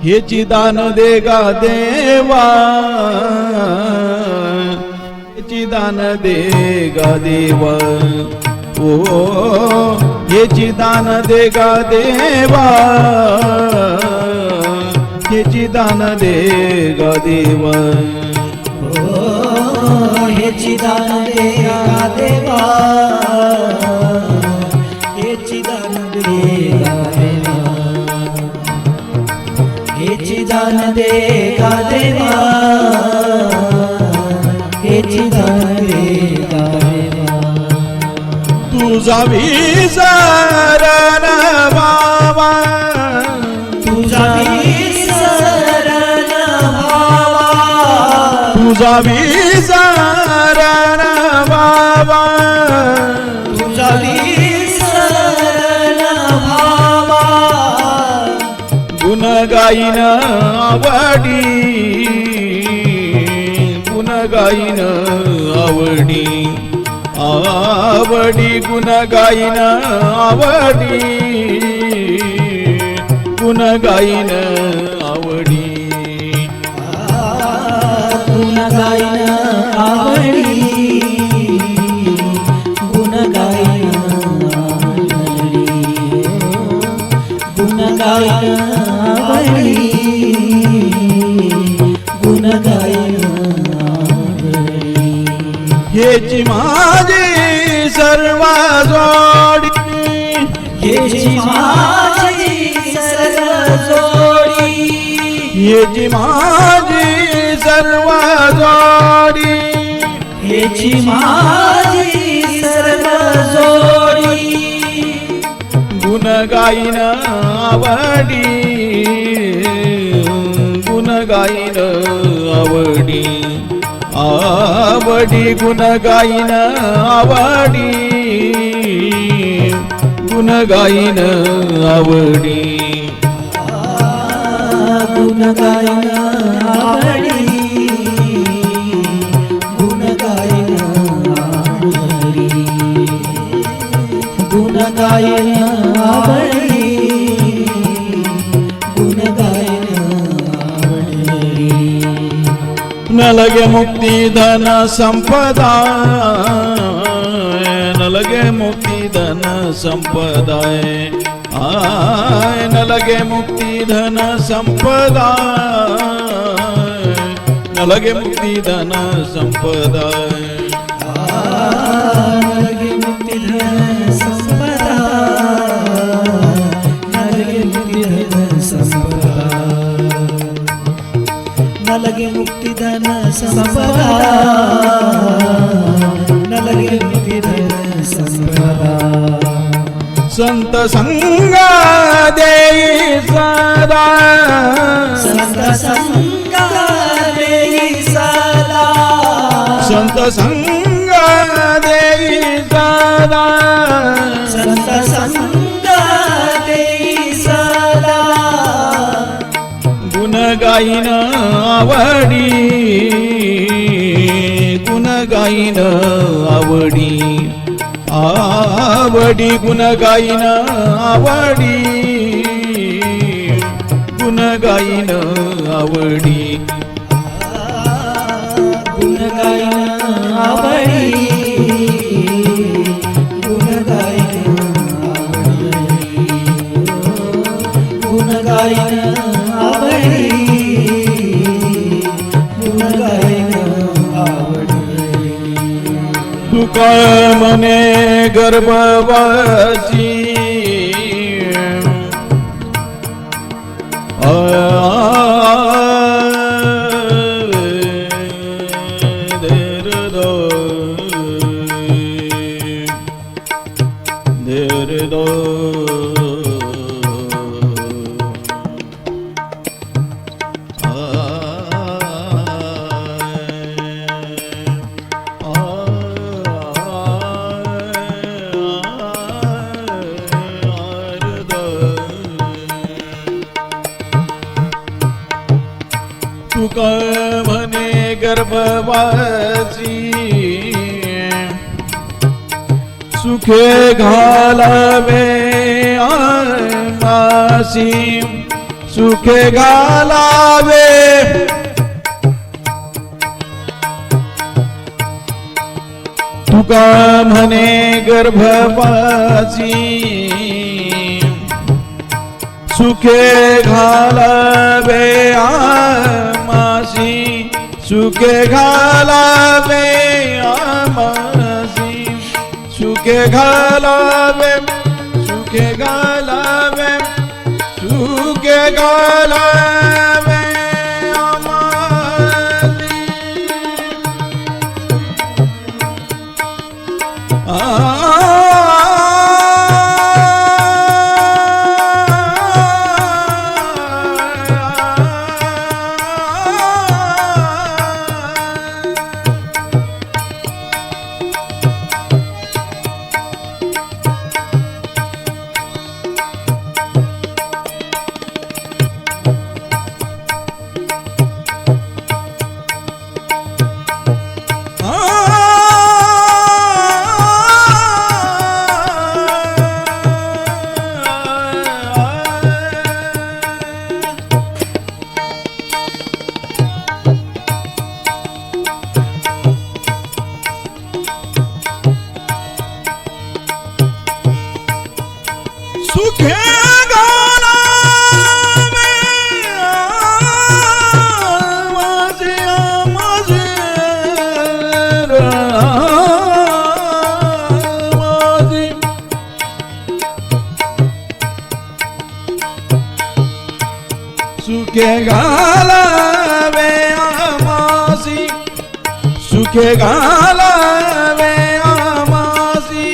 हेची दान दे गा देवा, हेची दान दे गा देवा, ओ हेची दान दे गा देवा, हेची दान दे गा देवा, ओ हेची दान दे गा देवा, हेची दान दे गा देवा, हेची दान दे गा देवा, हेची दान दे गा देवा. तुझा विसरण बाबा, तुझा विसरण भावा, तुझा विसरण बाबा, तुझा विसरण भावा, गुण गाईन आवडी, गुण गाईन आवडी, आवडी गुण गाईन आवडी, गुण गाईन आवडी, गुण गायन आवडी, गुण गायन आवडी, गुण गायन आवडी, गुण गायन आवडी. हेची माझी सर्व जोडी, हेची माझी सर्व जोडी, हेची माझी सर्व जोडी, हेची माझी सर्व जोडी, गुण गाईन आवडी, गुण गाईन आवडी, आवडी गुण गाईन आवडी, गुण गाईन आवडी, गुण गायन आवडी, गुण गायन आवडी, गुण गायन आवडी, गुण गायन आवडी. न लगे मुक्ती धन संपदा, न लगे मुक्ती धन संपदा, न लगे मुक्ती धन संपदा, न लगे मुक्ती धन संपदा, लगे मुक्ती धन संपदा, लगे मुक्ती धन संपदा, लगे मुक्ती धन संपदा, लगे मुक्ती धन संपदा. संत संग देई सदा, संत संग देई सदा, संत संग देई सदा, संत संग देई सदा, गुण गाईन आवडी, गुण गाईन आवडी, आवडी गुण गाईन आवडी, गुण गाईन आवडी, गुण गायन आवडी, गुण गायन आवडी, गुण गायन आवडी, गुण गायन आवडी. तुका मने गर्भवासी, तुका म्हणे गर्भवासी, सुखे घालावे आमासी, सुखे घालावे तुका म्हणे गर्भपासी सुखे घालावे आमासी सुखे घालावे आमासी सुखे घालावे सुखे घालावे सुखे घालावे सुखे घालावे आमासी आमासी आमासी सुखे घालावे आमासी सुखे घालावे आमासी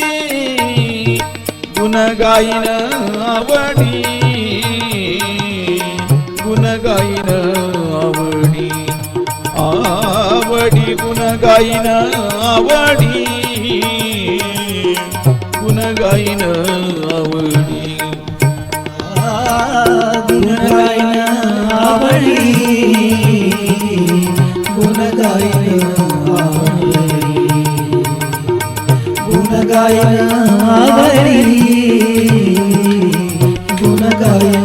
गुण गाईन आवडी गुण गाईन आवडी आवडी गुण गाईन आवडी गुण गाईन आवडी गुण गायन आवडी गुण गायन आवडी गुण गायन आवडी गुण गायन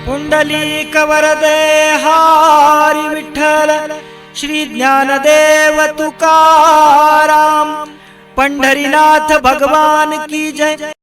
पुंडलिक वरदे हारी विठ्ठल श्री ज्ञानदेव तुकाराम पंढरीनाथ भगवान की जय